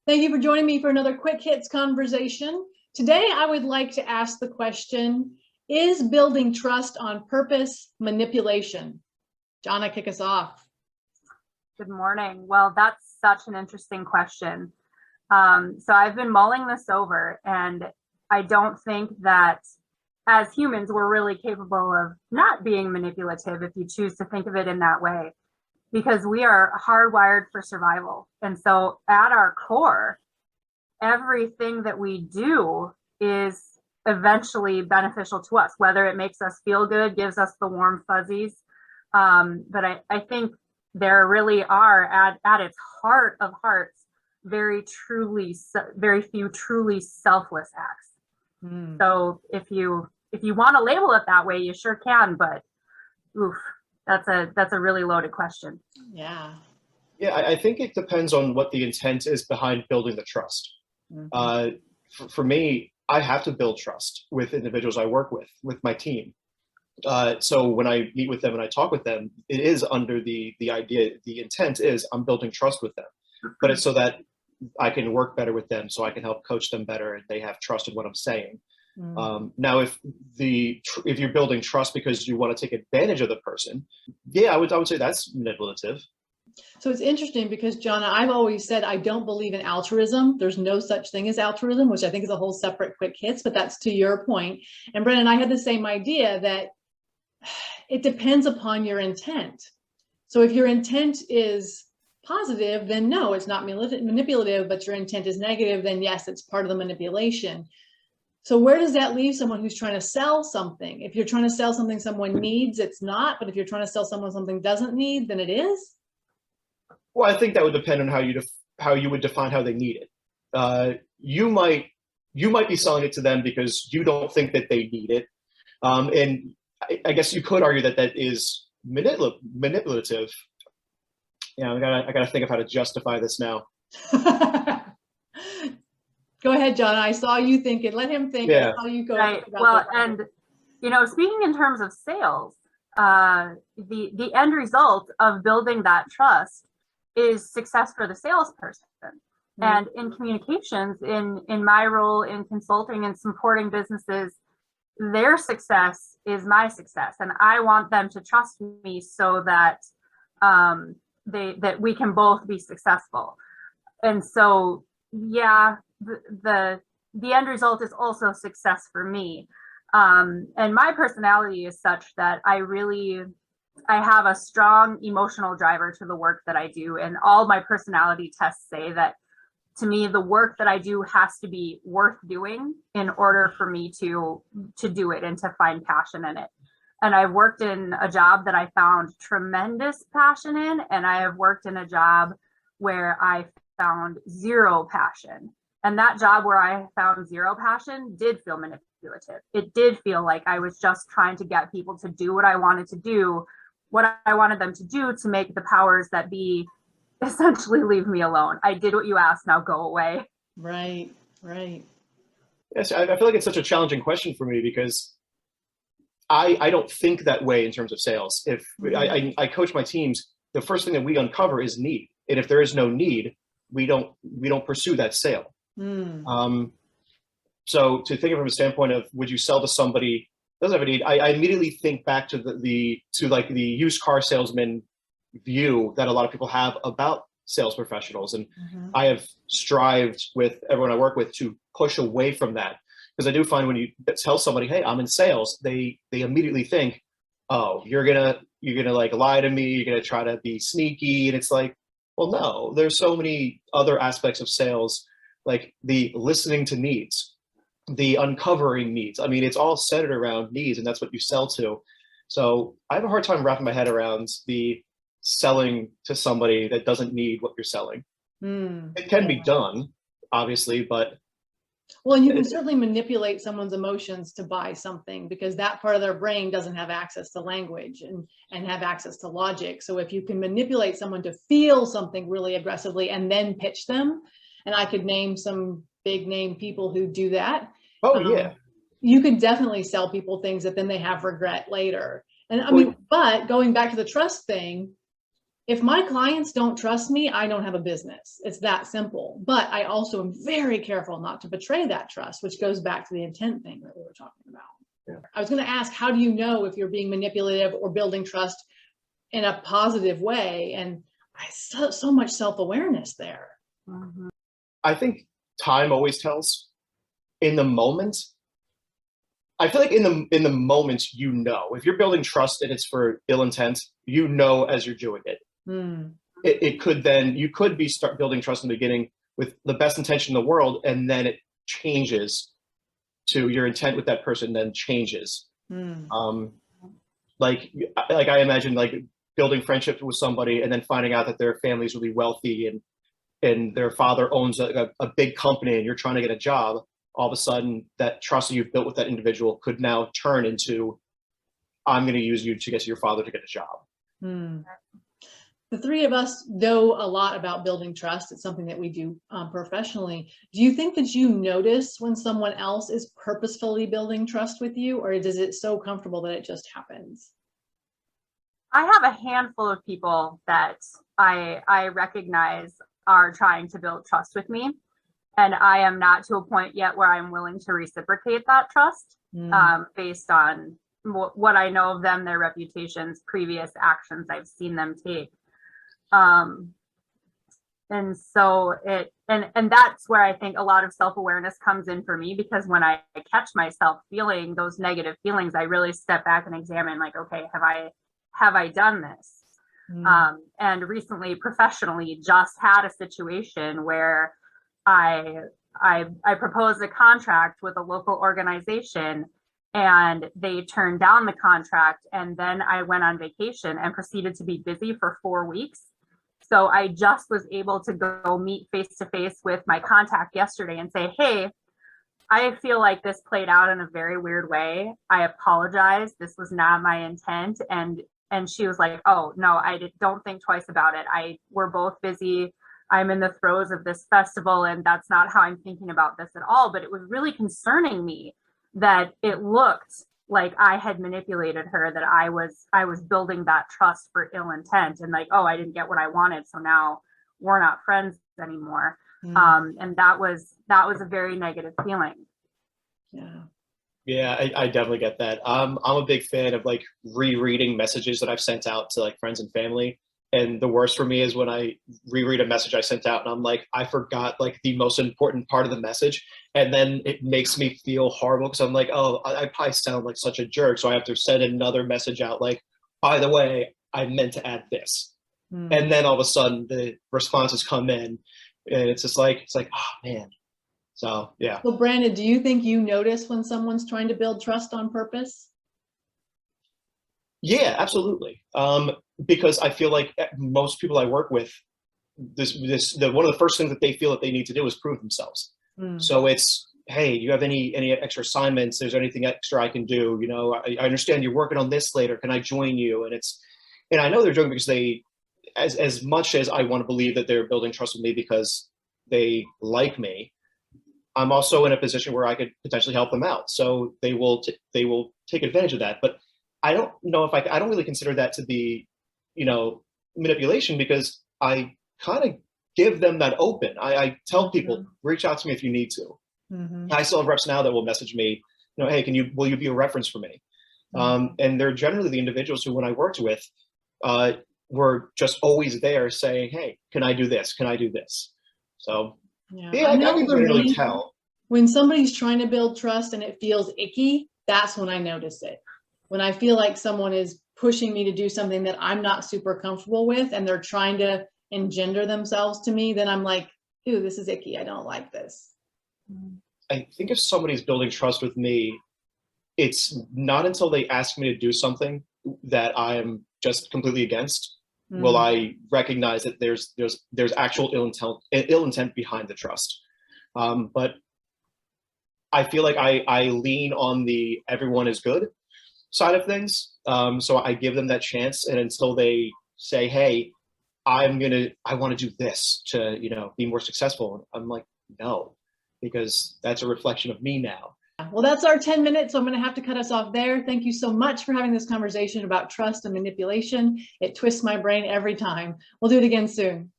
Thank you for joining me for another Quick Hits conversation. Today, I would like to ask the question, is building trust on purpose manipulation? Jona, kick us off. Good morning. Well, that's such an interesting question. So I've been mulling this over, and I don't think that as humans, we're really capable of not being manipulative if you choose to think of it in that way, because we are hardwired for survival. And so at our core, everything that we do is eventually beneficial to us, whether it makes us feel good, gives us the warm fuzzies. But I think there really are at its heart of hearts, very few truly selfless acts. So if you want to label it that way, you sure can, but oof, that's a really loaded question. Yeah. Yeah, I think it depends on what the intent is behind building the trust. For me, I have to build trust with individuals I work with my team. So when I meet with them and I talk with them, it is under the idea, the intent is I'm building trust with them, but it's so that I can work better with them, so I can help coach them better and they have trust in what I'm saying. Now, if you're building trust because you want to take advantage of the person, yeah, I would say that's manipulative. So it's interesting because, Jona, I've always said I don't believe in altruism. There's no such thing as altruism, which I think is a whole separate Quick Hits, but that's to your point. And Brennan, I had the same idea that it depends upon your intent. So if your intent is positive, then no, it's not manipulative, but your intent is negative, then yes, it's part of the manipulation. So where does that leave someone who's trying to sell something? If you're trying to sell something someone needs, it's not. But if you're trying to sell someone something doesn't need, then it is. Well, I think that would depend on how you would define how they need it. You might be selling it to them because you don't think that they need it, and I guess you could argue that that is manipulative. Yeah, I gotta think of how to justify this now. Go ahead, John. I saw you thinking. Let him think. Yeah. I saw you go. Right. Well, and speaking in terms of sales, the end result of building that trust is success for the salesperson. And in communications, in my role in consulting and supporting businesses, their success is my success, and I want them to trust me so that that we can both be successful. And so, yeah, the end result is also success for me. And my personality is such that I have a strong emotional driver to the work that I do, and all my personality tests say that to me, the work that I do has to be worth doing in order for me to do it and to find passion in it. And I've worked in a job that I found tremendous passion in, and I have worked in a job where I found zero passion. And that job where I found zero passion did feel manipulative. It did feel like I was just trying to get people to do what I wanted to do, what I wanted them to do, to make the powers that be essentially leave me alone. I did what you asked, now go away. Right. Yes, I feel like it's such a challenging question for me because I don't think that way in terms of sales. If I coach my teams, the first thing that we uncover is need, and if there is no need, we don't pursue that sale. So to think of it from a standpoint of, would you sell to somebody who doesn't have a need? I immediately think back to the used car salesman view that a lot of people have about sales professionals, and I have strived with everyone I work with to push away from that, because I do find when you tell somebody, hey, I'm in sales, they immediately think, oh, you're gonna like lie to me, you're gonna try to be sneaky. And it's like, well, no, there's so many other aspects of sales, like the listening to needs, the uncovering needs. I mean, it's all centered around needs, and that's what you sell to. So I have a hard time wrapping my head around the selling to somebody that doesn't need what you're selling. It can be done, obviously, but well, and you can certainly manipulate someone's emotions to buy something, because that part of their brain doesn't have access to language and have access to logic. So if you can manipulate someone to feel something really aggressively and then pitch them, and I could name some big name people who do that. Oh yeah. You could definitely sell people things that then they have regret later. And I mean, but going back to the trust thing, if my clients don't trust me, I don't have a business. It's that simple. But I also am very careful not to betray that trust, which goes back to the intent thing that we were talking about. Yeah. I was going to ask, how do you know if you're being manipulative or building trust in a positive way? And so much self-awareness there. Mhm. I think time always tells. In the moment, I feel like in the moment, you know, if you're building trust and it's for ill intent, you know as you're doing it. Mm. It could then, you could be start building trust in the beginning with the best intention in the world, and then it changes to your intent with that person then changes. Mm. Like I imagine like building friendship with somebody and then finding out that their family is really wealthy and their father owns a big company and you're trying to get a job. All of a sudden, that trust that you've built with that individual could now turn into, I'm going to use you to get to your father to get a job. Mm. The three of us know a lot about building trust. It's something that we do professionally. Do you think that you notice when someone else is purposefully building trust with you, or is it so comfortable that it just happens? I have a handful of people that I recognize are trying to build trust with me. And I am not to a point yet where I'm willing to reciprocate that trust based on what I know of them, their reputations, previous actions I've seen them take. And so and that's where I think a lot of self-awareness comes in for me, because when I catch myself feeling those negative feelings, I really step back and examine, like, okay, have I done this? And recently, professionally, just had a situation where I proposed a contract with a local organization and they turned down the contract, and then I went on vacation and proceeded to be busy for 4 weeks. So I just was able to go meet face to face with my contact yesterday and say, hey, I feel like this played out in a very weird way. I apologize. This was not my intent. And she was like, oh, no, don't think twice about it. We're both busy. I'm in the throes of this festival, and that's not how I'm thinking about this at all. But it was really concerning me that it looked like I had manipulated her, that I was building that trust for ill intent, and like, oh, I didn't get what I wanted, so now we're not friends anymore. And that was a very negative feeling. Yeah, I definitely get that. I'm a big fan of like rereading messages that I've sent out to like friends and family. And the worst for me is when I reread a message I sent out and I'm like, I forgot like the most important part of the message. And then it makes me feel horrible because I'm like, oh, I probably sound like such a jerk. So I have to send another message out like, by the way, I meant to add this. And then all of a sudden the responses come in and it's like, oh man. So, yeah. Well, Brandon, do you think you notice when someone's trying to build trust on purpose? Yeah, absolutely. Because I feel like most people I work with, one of the first things that they feel that they need to do is prove themselves. So it's, hey, do you have any extra assignments? There's anything extra I can do? You know, I understand you're working on this later. Can I join you? And I know they're doing because they, as much as I want to believe that they're building trust with me because they like me, I'm also in a position where I could potentially help them out. So they will take advantage of that. But I don't know if I don't really consider that to be, you know, manipulation, because I kind of give them that open. I tell people, reach out to me if you need to. I still have reps now that will message me, you know, hey, will you be a reference for me? And they're generally the individuals who, when I worked with, were just always there saying, hey, can I do this? Can I do this? So yeah, I can really tell. When somebody's trying to build trust and it feels icky, that's when I notice it. When I feel like someone is pushing me to do something that I'm not super comfortable with and they're trying to engender themselves to me, then I'm like, ooh, this is icky. I don't like this. I think if somebody's building trust with me, it's not until they ask me to do something that I am just completely against will I recognize that there's actual ill intent behind the trust. But I feel like I lean on the everyone is good side of things. So I give them that chance, and until they say, hey, I want to do this to, you know, be more successful, I'm like, no, because that's a reflection of me now. Well, that's our 10 minutes. So I'm going to have to cut us off there. Thank you so much for having this conversation about trust and manipulation. It twists my brain every time. We'll do it again soon.